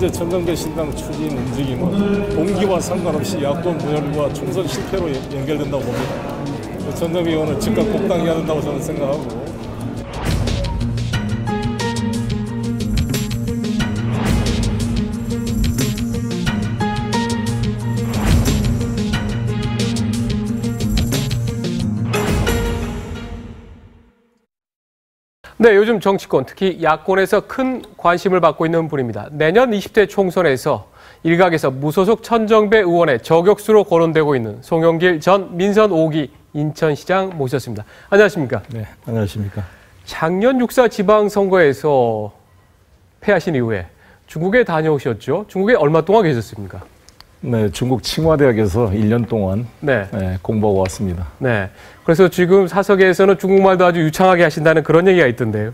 현재 전당대 신당 추진 움직임은 동기와 상관없이 야권 분열과 총선 실패로 연결된다고 봅니다. 전당대 의원은 즉각 복당해야 된다고 저는 생각하고, 네, 요즘 정치권, 특히 야권에서 큰 관심을 받고 있는 분입니다. 내년 20대 총선에서 일각에서 무소속 천정배 의원의 저격수로 거론되고 있는 송영길 전 민선 5기 인천시장 모셨습니다. 안녕하십니까? 네, 안녕하십니까? 작년 6.4 지방선거에서 패하신 이후에 중국에 다녀오셨죠? 중국에 얼마 동안 계셨습니까? 네, 중국 칭화대학에서 1년 동안 공부하고 왔습니다. 네, 그래서 지금 사석에서는 중국말도 아주 유창하게 하신다는 그런 얘기가 있던데요.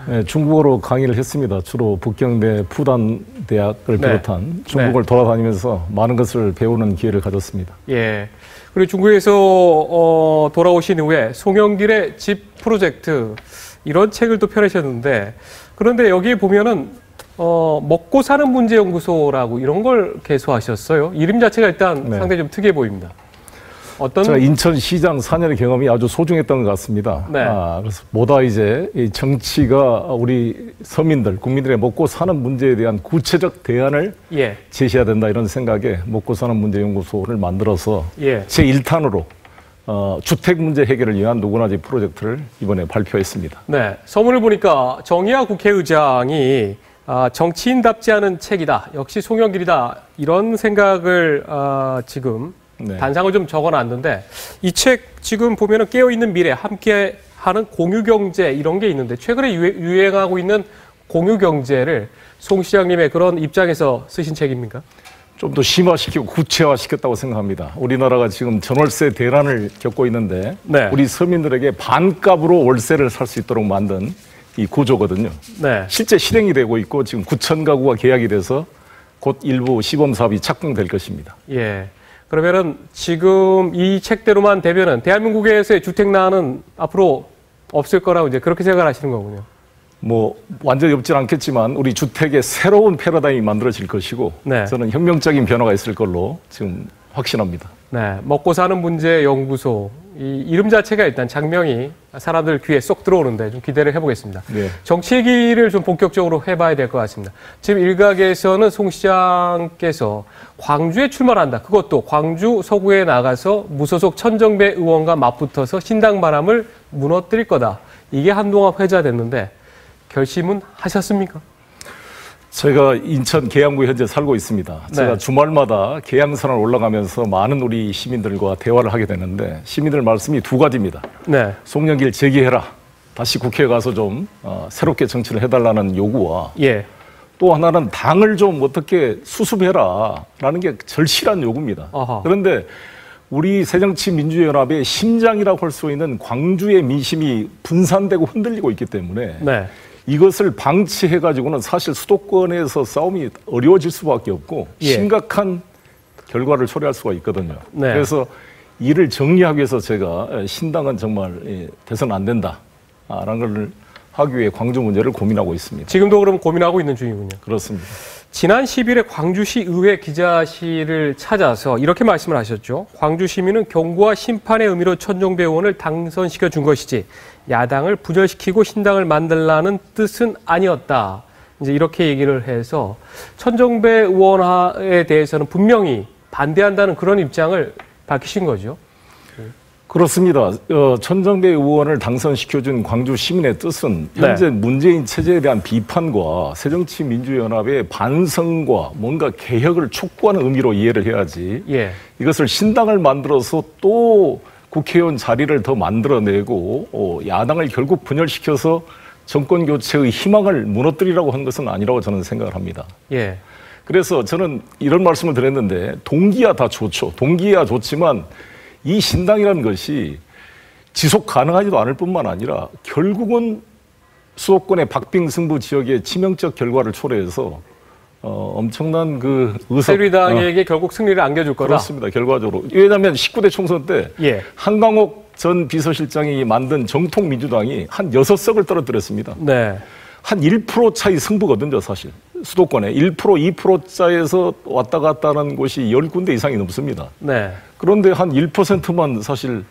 네, 중국어로 강의를 했습니다. 주로 북경대 푸단 대학을 비롯한 중국을 돌아다니면서 많은 것을 배우는 기회를 가졌습니다. 예. 그리고 중국에서 돌아오신 후에 송영길의 집 프로젝트 이런 책을 또 펴내셨는데, 그런데 여기 보면은 먹고 사는 문제 연구소라고 이런 걸 개소하셨어요. 이름 자체가 일단 상당히 좀 특이해 보입니다. 제가 인천시장 4년의 경험이 아주 소중했던 것 같습니다. 네. 그래서 보다 이제 이 정치가 우리 서민들, 국민들의 먹고 사는 문제에 대한 구체적 대안을 제시해야 된다, 이런 생각에 먹고 사는 문제 연구소를 만들어서 제 1탄으로 주택 문제 해결을 위한 누구나 집 프로젝트를 이번에 발표했습니다. 네, 서문을 보니까 정의화 국회의장이 정치인답지 않은 책이다, 역시 송영길이다, 이런 생각을 지금 단상을 좀 적어놨는데, 이 책 지금 보면은 깨어있는 미래, 함께하는 공유경제 이런 게 있는데, 최근에 유행하고 있는 공유경제를 송 시장님의 그런 입장에서 쓰신 책입니까? 좀 더 심화시키고 구체화시켰다고 생각합니다. 우리나라가 지금 전월세 대란을 겪고 있는데 우리 서민들에게 반값으로 월세를 살 수 있도록 만든 이 구조거든요. 실제 실행이 되고 있고 지금 9천 가구가 계약이 돼서 곧 일부 시범 사업이 착공될 것입니다. 예. 그러면은 지금 이 책대로만 되면은 대한민국에서의 주택난은 앞으로 없을 거라고 이제 그렇게 생각을 하시는 거군요. 뭐 완전히 없진 않겠지만 우리 주택의 새로운 패러다임이 만들어질 것이고 저는 혁명적인 변화가 있을 걸로 지금 확신합니다. 네, 먹고 사는 문제 연구소, 이 이름 자체가 일단 장명이 사람들 귀에 쏙 들어오는데 좀 기대를 해보겠습니다. 정치 얘기를 좀 본격적으로 해봐야 될 것 같습니다. 지금 일각에서는 송 시장께서 광주에 출마한다, 그것도 광주 서구에 나가서 무소속 천정배 의원과 맞붙어서 신당 바람을 무너뜨릴 거다, 이게 한동안 회자됐는데 결심은 하셨습니까? 제가 인천 계양구에 현재 살고 있습니다. 제가 주말마다 계양산을 올라가면서 많은 우리 시민들과 대화를 하게 되는데, 시민들 말씀이 두 가지입니다. 송영길 재기해라, 다시 국회에 가서 좀 새롭게 정치를 해달라는 요구와 또 하나는 당을 좀 어떻게 수습해라 라는 게 절실한 요구입니다. 그런데 우리 새정치민주연합의 심장이라고 할 수 있는 광주의 민심이 분산되고 흔들리고 있기 때문에 이것을 방치해가지고는 사실 수도권에서 싸움이 어려워질 수밖에 없고 심각한 결과를 초래할 수가 있거든요. 그래서 이를 정리하기 위해서 제가 신당은 정말 돼서는 안 된다라는 걸 하기 위해 광주 문제를 고민하고 있습니다. 지금도 그럼 고민하고 있는 중이군요. 그렇습니다. 지난 10일에 광주시 의회 기자실을 찾아서 이렇게 말씀을 하셨죠. 광주 시민은 경고와 심판의 의미로 천정배 의원을 당선시켜 준 것이지 야당을 분열시키고 신당을 만들라는 뜻은 아니었다, 이제 이렇게 얘기를 해서 천정배 의원에 대해서는 분명히 반대한다는 그런 입장을 밝히신 거죠. 그렇습니다. 천정배 의원을 당선시켜준 광주 시민의 뜻은 현재 문재인 체제에 대한 비판과 새정치민주연합의 반성과 뭔가 개혁을 촉구하는 의미로 이해를 해야지, 이것을 신당을 만들어서 또 국회의원 자리를 더 만들어내고 야당을 결국 분열시켜서 정권 교체의 희망을 무너뜨리라고 한 것은 아니라고 저는 생각을 합니다. 그래서 저는 이런 말씀을 드렸는데, 동기야 다 좋죠. 동기야 좋지만 이 신당이라는 것이 지속 가능하지도 않을 뿐만 아니라 결국은 수도권의 박빙승부 지역의 치명적 결과를 초래해서 엄청난 그 새누리당에게 결국 승리를 안겨줄 거다. 그렇습니다. 결과적으로. 왜냐하면 19대 총선 때 한강옥 전 비서실장이 만든 정통민주당이 한 6석을 떨어뜨렸습니다. 한 1% 차이 승부거든요, 사실. 수도권에 1%, 2%짜리에서 왔다 갔다 하는 곳이 10군데 이상이 넘습니다. 네. 그런데 한 1%만 사실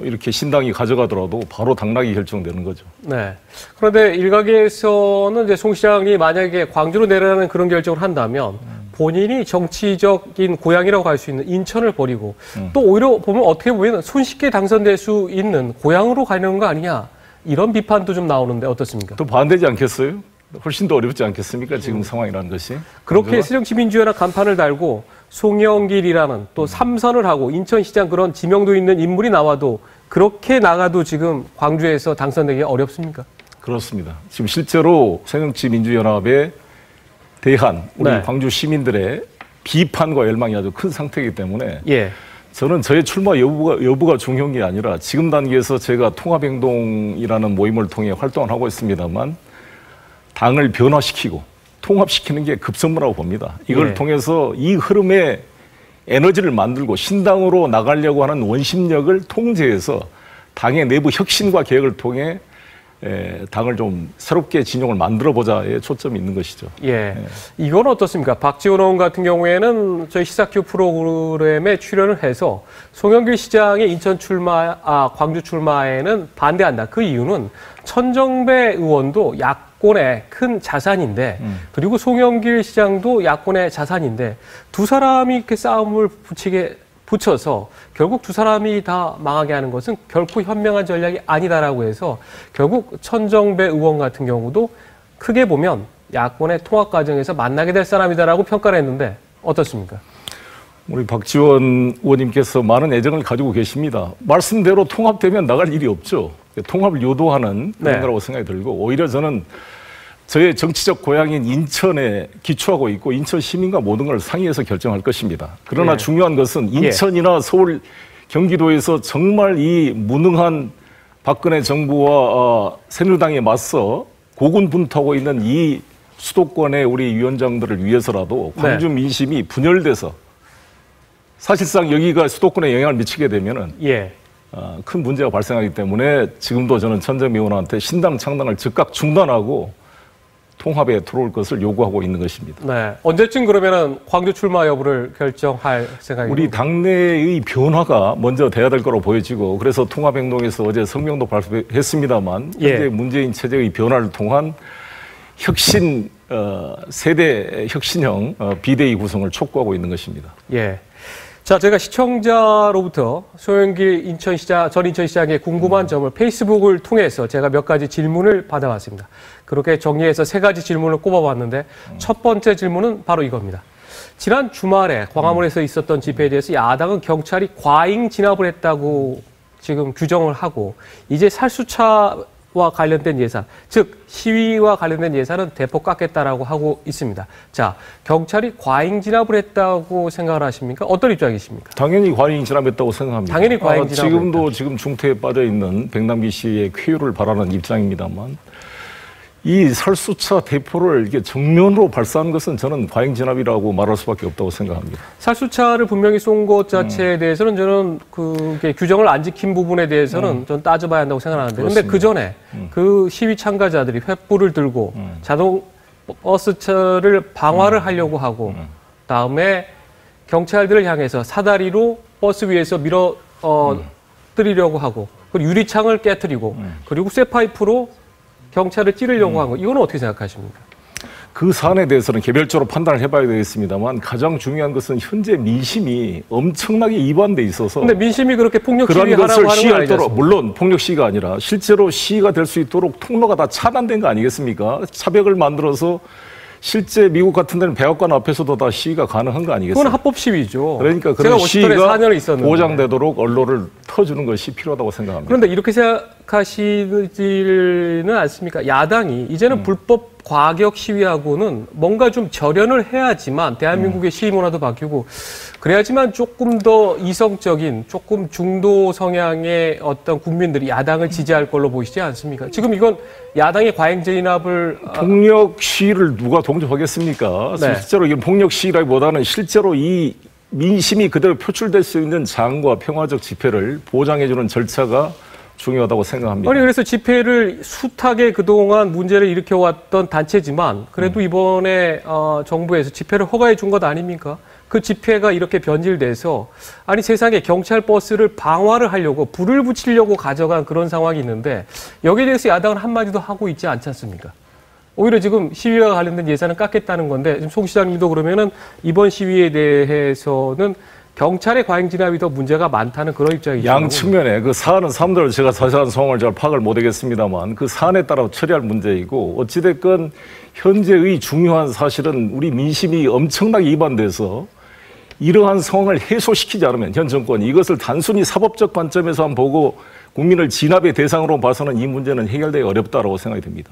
이렇게 신당이 가져가더라도 바로 당락이 결정되는 거죠. 네. 그런데 일각에서는 이제 송 시장이 만약에 광주로 내려가는 그런 결정을 한다면 본인이 정치적인 고향이라고 할 수 있는 인천을 버리고 또 오히려 보면 어떻게 보면 손쉽게 당선될 수 있는 고향으로 가는 거 아니냐 이런 비판도 좀 나오는데 어떻습니까? 또 반대지 않겠어요? 훨씬 더 어렵지 않겠습니까? 지금 상황이라는 것이. 그렇게 새정치민주연합 간판을 달고 송영길이라는 또 삼선을 하고 인천시장 그런 지명도 있는 인물이 나와도 그렇게 나가도 지금 광주에서 당선되기 어렵습니까? 그렇습니다. 지금 실제로 새정치민주연합에 대한 우리 네. 광주 시민들의 비판과 열망이 아주 큰 상태이기 때문에 예. 저는 저의 출마 여부가 중요한 게 아니라 지금 단계에서 제가 통합행동이라는 모임을 통해 활동을 하고 있습니다만 당을 변화시키고 통합시키는 게 급선무라고 봅니다. 이걸 예. 통해서 이 흐름에 에너지를 만들고 신당으로 나가려고 하는 원심력을 통제해서 당의 내부 혁신과 개혁을 통해 당을 좀 새롭게 진영을 만들어보자에 초점이 있는 것이죠. 예. 이건 어떻습니까? 박지원 의원 같은 경우에는 저희 시사큐 프로그램에 출연을 해서 송영길 시장의 광주 출마에는 반대한다. 그 이유는 천정배 의원도 야권의 큰 자산인데 그리고 송영길 시장도 야권의 자산인데 두 사람이 이렇게 싸움을 붙여서 결국 두 사람이 다 망하게 하는 것은 결코 현명한 전략이 아니다라고 해서 결국 천정배 의원 같은 경우도 크게 보면 야권의 통합 과정에서 만나게 될 사람이다라고 평가를 했는데 어떻습니까? 우리 박지원 의원님께서 많은 애정을 가지고 계십니다. 말씀대로 통합되면 나갈 일이 없죠. 통합을 유도하는 그런 네. 거라고 생각이 들고 오히려 저는 저의 정치적 고향인 인천에 기초하고 있고 인천 시민과 모든 걸 상의해서 결정할 것입니다. 그러나 예. 중요한 것은 인천이나 서울, 경기도에서 정말 이 무능한 박근혜 정부와 새누리당에 맞서 고군분투하고 있는 이 수도권의 우리 위원장들을 위해서라도 광주 네. 민심이 분열돼서 사실상 여기가 수도권에 영향을 미치게 되면은 예. 큰 문제가 발생하기 때문에 지금도 저는 천정배 의원한테 신당 창당을 즉각 중단하고 통합에 들어올 것을 요구하고 있는 것입니다. 네. 언제쯤 그러면은 광주 출마 여부를 결정할 생각입니까? 우리 당내의 변화가 먼저 돼야 될 거로 보여지고 그래서 통합행동에서 어제 성명도 발표했습니다만 현재 예. 문재인 체제의 변화를 통한 혁신 세대 혁신형 비대위 구성을 촉구하고 있는 것입니다. 예. 자, 제가 시청자로부터 송영길 전 인천시장의 궁금한 점을 페이스북을 통해서 제가 몇 가지 질문을 받아왔습니다. 그렇게 정리해서 3가지 질문을 꼽아봤는데 첫 번째 질문은 바로 이겁니다. 지난 주말에 광화문에서 있었던 집회에 대해서 야당은 경찰이 과잉 진압을 했다고 지금 규정을 하고 이제 살수차와 관련된 예산, 즉 시위와 관련된 예산은 대폭 깎겠다라고 하고 있습니다. 자, 경찰이 과잉 진압을 했다고 생각을 하십니까? 어떤 입장이십니까? 당연히 과잉 진압했다고 생각합니다. 당연히 과잉 진압을 지금도 했다. 지금 중태에 빠져 있는 백남기 씨의 쾌유를 바라는 입장입니다만 이 살수차 대포를 이렇게 정면으로 발사한 것은 저는 과잉 진압이라고 말할 수밖에 없다고 생각합니다. 살수차를 분명히 쏜 것 자체에 대해서는 저는 그게 규정을 안 지킨 부분에 대해서는 좀 따져봐야 한다고 생각하는데 그런데 그 전에 그 시위 참가자들이 횃불을 들고 자동 버스차를 방화를 하려고 하고 다음에 경찰들을 향해서 사다리로 버스 위에서 뜨리려고 하고 그리고 유리창을 깨트리고 그리고 쇠파이프로 경찰을 찌르려고 한 거, 이거는 어떻게 생각하십니까? 그 사안에 대해서는 개별적으로 판단을 해봐야 되겠습니다만 가장 중요한 것은 현재 민심이 엄청나게 이반돼 있어서 근데 민심이 그렇게 폭력 시위하라고 하는 건 아니겠습니까? 물론 폭력 시위가 아니라 실제로 시위가 될 수 있도록 통로가 다 차단된 거 아니겠습니까? 차벽을 만들어서 실제 미국 같은 데는 백악관 앞에서도 다 시위가 가능한 거 아니겠습니까? 그건 합법 시위죠. 그러니까 그런 시위가 보장되도록 언론을 터주는 것이 필요하다고 생각합니다. 그런데 이렇게 생각하시지는 않습니까? 야당이 이제는 불법 과격 시위하고는 뭔가 좀 절연을 해야지만 대한민국의 시위 문화도 바뀌고 그래야지만 조금 더 이성적인 조금 중도 성향의 어떤 국민들이 야당을 지지할 걸로 보이시지 않습니까? 지금 이건 야당의 과잉 진압을 폭력 시위를 누가 동조하겠습니까? 네. 실제로 이건 폭력 시위라기보다는 실제로 이 민심이 그대로 표출될 수 있는 장과 평화적 집회를 보장해주는 절차가 중요하다고 생각합니다. 아니 그래서 집회를 숱하게 그동안 문제를 일으켜왔던 단체지만 그래도 이번에 정부에서 집회를 허가해 준 것 아닙니까? 그 집회가 이렇게 변질돼서 아니 세상에 경찰 버스를 방화를 하려고 불을 붙이려고 가져간 그런 상황이 있는데 여기에 대해서 야당은 한마디도 하고 있지 않지 않습니까? 오히려 지금 시위와 관련된 예산을 깎겠다는 건데 지금 송 시장님도 그러면은 이번 시위에 대해서는 경찰의 과잉 진압이 더 문제가 많다는 그런 입장이죠. 양 측면에 그 사안은 사람들 제가 자세한 상황을 잘 파악을 못하겠습니다만 그 사안에 따라 처리할 문제이고 어찌됐건 현재의 중요한 사실은 우리 민심이 엄청나게 이반돼서 이러한 상황을 해소시키지 않으면 현 정권이 이것을 단순히 사법적 관점에서만 보고 국민을 진압의 대상으로 봐서는 이 문제는 해결되기 어렵다고 생각이 듭니다.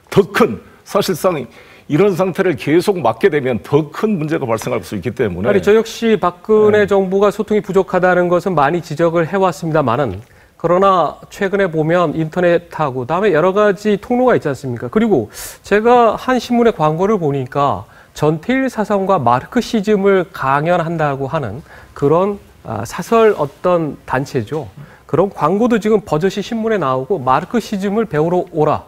더 큰 사실상 이런 상태를 계속 막게 되면 더 큰 문제가 발생할 수 있기 때문에. 아니, 저 역시 박근혜 정부가 소통이 부족하다는 것은 많이 지적을 해왔습니다만은 그러나 최근에 보면 인터넷하고 그다음에 여러 가지 통로가 있지 않습니까? 그리고 제가 한 신문의 광고를 보니까 전태일 사상과 마르크시즘을 강연한다고 하는 그런 사설 어떤 단체죠. 그런 광고도 지금 버젓이 신문에 나오고 마르크시즘을 배우러 오라.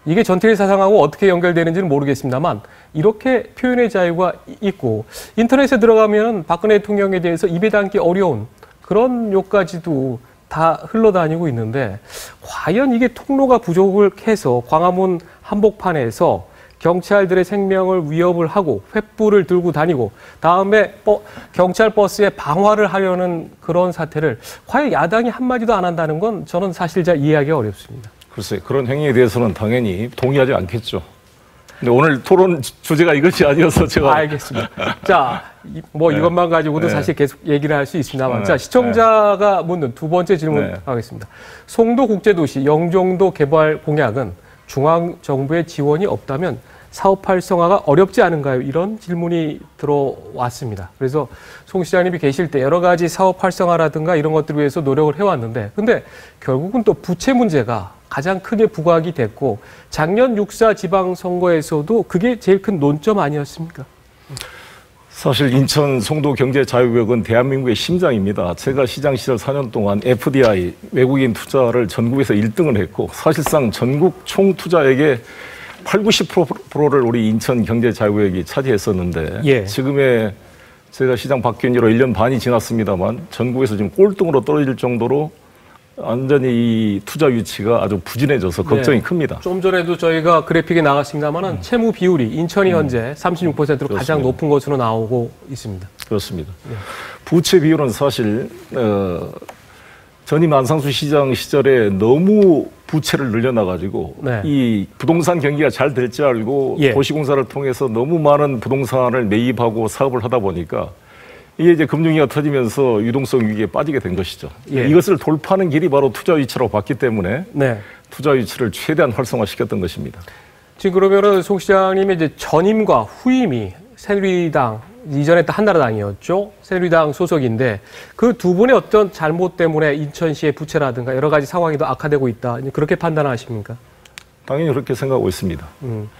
이게 전태일 사상하고 어떻게 연결되는지는 모르겠습니다만 이렇게 표현의 자유가 있고 인터넷에 들어가면 박근혜 대통령에 대해서 입에 담기 어려운 그런 욕까지도 다 흘러다니고 있는데 과연 이게 통로가 부족을 해서 광화문 한복판에서 경찰들의 생명을 위협을 하고 횃불을 들고 다니고 다음에 경찰 버스에 방화를 하려는 그런 사태를 과연 야당이 한마디도 안 한다는 건 저는 사실 잘 이해하기 어렵습니다. 글쎄 그런 행위에 대해서는 당연히 동의하지 않겠죠. 근데 오늘 토론 주제가 이것이 아니어서 제가 알겠습니다. 자, 이것만 가지고도 사실 계속 얘기를 할 수 있습니다만 자, 시청자가 묻는 두 번째 질문 하겠습니다. 송도 국제도시 영종도 개발 공약은 중앙정부의 지원이 없다면 사업 활성화가 어렵지 않은가요? 이런 질문이 들어왔습니다. 그래서 송 시장님이 계실 때 여러 가지 사업 활성화라든가 이런 것들을 위해서 노력을 해왔는데 근데 결국은 또 부채 문제가 가장 크게 부각이 됐고 작년 6.4 지방선거에서도 그게 제일 큰 논점 아니었습니까? 사실 인천 송도 경제자유구역은 대한민국의 심장입니다. 제가 시장 시절 4년 동안 FDI 외국인 투자를 전국에서 1등을 했고 사실상 전국 총 투자액의 80~90%를 우리 인천 경제자유구역이 차지했었는데 지금의 제가 시장 바뀐 지로 1년 반이 지났습니다만 전국에서 지금 꼴등으로 떨어질 정도로 완전히 이 투자 위치가 아주 부진해져서 걱정이 큽니다. 좀 전에도 저희가 그래픽에 나갔습니다만 채무 비율이 인천이 현재 36%로 가장 높은 것으로 나오고 있습니다. 그렇습니다. 부채 비율은 사실 전임 안상수 시장 시절에 너무 부채를 늘려놔가지고 이 부동산 경기가 잘 될 줄 알고 도시공사를 통해서 너무 많은 부동산을 매입하고 사업을 하다 보니까 이게 이제 금융위기가 터지면서 유동성 위기에 빠지게 된 것이죠. 이것을 돌파하는 길이 바로 투자 유치라고 봤기 때문에 투자 유치를 최대한 활성화시켰던 것입니다. 지금 그러면은 송 시장님의 이제 전임과 후임이 새누리당 이전에 또 한나라당이었죠. 새누리당 소속인데 그 두 분의 어떤 잘못 때문에 인천시의 부채라든가 여러 가지 상황이 더 악화되고 있다. 그렇게 판단하십니까? 당연히 그렇게 생각하고 있습니다.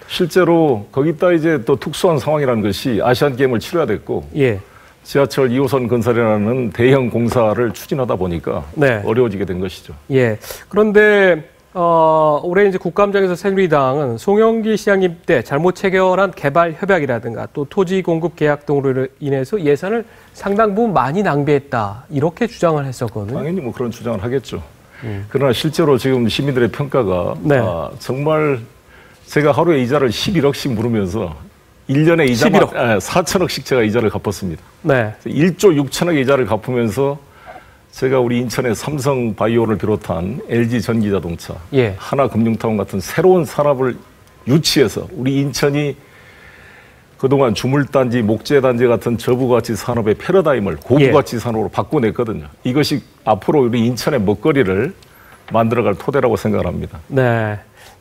실제로 거기다 이제 또 특수한 상황이라는 것이 아시안 게임을 치러야 됐고 지하철 2호선 건설이라는 대형 공사를 추진하다 보니까 어려워지게 된 것이죠. 그런데 올해 이제 국감장에서 새누리당은 송영길 시장님 때 잘못 체결한 개발 협약이라든가 또 토지 공급 계약 등으로 인해서 예산을 상당 부분 많이 낭비했다 이렇게 주장을 했었거든요. 당연히 뭐 그런 주장을 하겠죠. 그러나 실제로 지금 시민들의 평가가 정말 제가 하루에 이자를 11억씩 물으면서 1년에 이자만 4천억씩 제가 이자를 갚았습니다. 1조 6천억의 이자를 갚으면서 제가 우리 인천의 삼성바이오를 비롯한 LG전기자동차, 하나금융타운 같은 새로운 산업을 유치해서 우리 인천이 그동안 주물단지, 목재단지 같은 저부가치 산업의 패러다임을 고부가치 산업으로 바꿔냈거든요. 이것이 앞으로 우리 인천의 먹거리를 만들어갈 토대라고 생각을 합니다.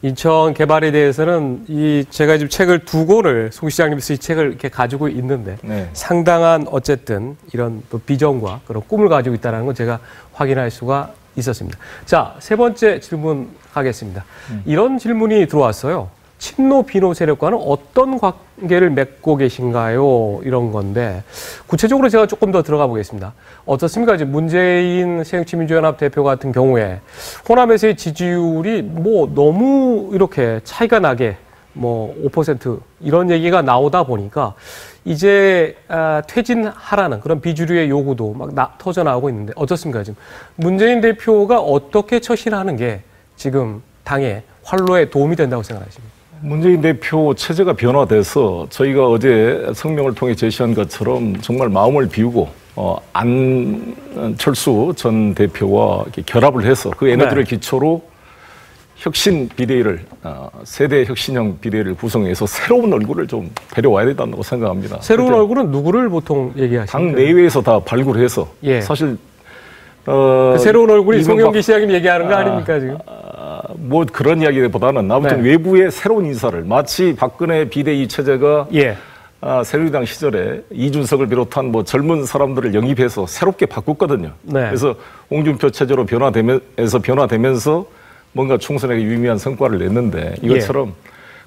인천 개발에 대해서는 제가 지금 책을 두 권을 송 시장님이 쓰신 책을 이렇게 가지고 있는데 상당한 어쨌든 이런 또 비전과 그런 꿈을 가지고 있다는 건 제가 확인할 수가 있었습니다. 자, 세 번째 질문 가겠습니다. 이런 질문이 들어왔어요. 친노 비노 세력과는 어떤 관계를 맺고 계신가요? 이런 건데 구체적으로 제가 조금 더 들어가 보겠습니다. 어떻습니까? 이제 문재인 새정치민주연합 대표 같은 경우에 호남에서의 지지율이 뭐 너무 이렇게 차이가 나게 뭐 5% 이런 얘기가 나오다 보니까 이제 퇴진하라는 그런 비주류의 요구도 막 터져 나오고 있는데 어떻습니까? 지금 문재인 대표가 어떻게 처신하는 게 지금 당의 활로에 도움이 된다고 생각하십니까? 문재인 대표 체제가 변화돼서 저희가 어제 성명을 통해 제시한 것처럼 정말 마음을 비우고 안철수 전 대표와 이렇게 결합을 해서 그 에너지를 네. 기초로 혁신 비대위를 세대 혁신형 비대위를 구성해서 새로운 얼굴을 좀 데려와야 된다고 생각합니다. 새로운 얼굴은 누구를 보통 얘기하시나요? 당 내외에서 다 발굴해서 예. 사실 그 새로운 얼굴이 송영기 시장님 얘기하는 거 아닙니까 지금? 뭐 그런 이야기보다는 아무튼 네. 외부의 새로운 인사를 마치 박근혜 비대위 체제가 예. 새누리당 시절에 이준석을 비롯한 뭐 젊은 사람들을 영입해서 새롭게 바꿨거든요. 네. 그래서 홍준표 체제로 변화되면서 뭔가 총선에 유의미한 성과를 냈는데 이것처럼 예.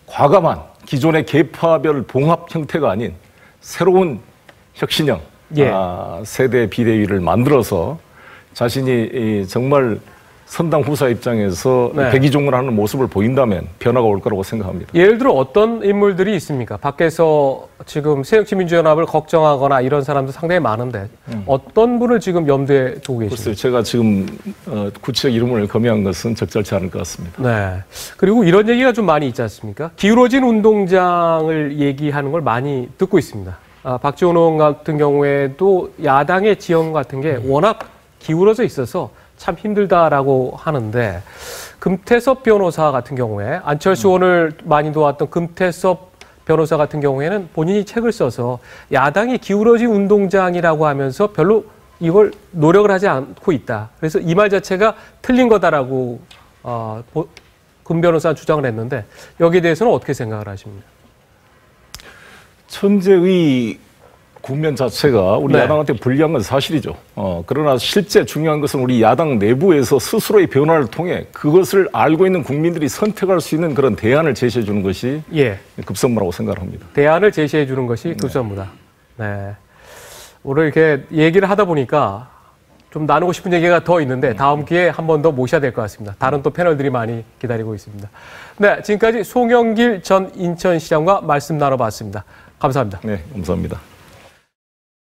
과감한 기존의 계파별 봉합 형태가 아닌 새로운 혁신형 예. 세대 비대위를 만들어서 자신이 정말 선당 후사 입장에서 네. 백의종군하는 모습을 보인다면 변화가 올 거라고 생각합니다. 예를 들어 어떤 인물들이 있습니까? 밖에서 지금 새정치민주연합을 걱정하거나 이런 사람도 상당히 많은데 어떤 분을 지금 염두에 두고 계십니까? 글쎄요. 제가 지금 구체적 이름을 검열한 것은 적절치 않을 것 같습니다. 네. 그리고 이런 얘기가 좀 많이 있지 않습니까? 기울어진 운동장을 얘기하는 걸 많이 듣고 있습니다. 박지원 의원 같은 경우에도 야당의 지형 같은 게 워낙 기울어져 있어서 참 힘들다라고 하는데 금태섭 변호사 같은 경우에 안철수 의원을 많이 도왔던 금태섭 변호사 같은 경우에는 본인이 책을 써서 야당이 기울어진 운동장이라고 하면서 별로 이걸 노력을 하지 않고 있다. 그래서 이 말 자체가 틀린 거다라고 금 변호사는 주장을 했는데 여기에 대해서는 어떻게 생각을 하십니까? 천재의 국면 자체가 우리 네. 야당한테 불리한 건 사실이죠. 그러나 실제 중요한 것은 우리 야당 내부에서 스스로의 변화를 통해 그것을 알고 있는 국민들이 선택할 수 있는 그런 대안을 제시해 주는 것이 예. 급선무라고 생각합니다. 대안을 제시해 주는 것이 급선무다. 네. 오늘 이렇게 얘기를 하다 보니까 좀 나누고 싶은 얘기가 더 있는데 다음 기회에 한 번 더 모셔야 될 것 같습니다. 다른 또 패널들이 많이 기다리고 있습니다. 네, 지금까지 송영길 전 인천시장과 말씀 나눠봤습니다. 감사합니다. 네, 감사합니다.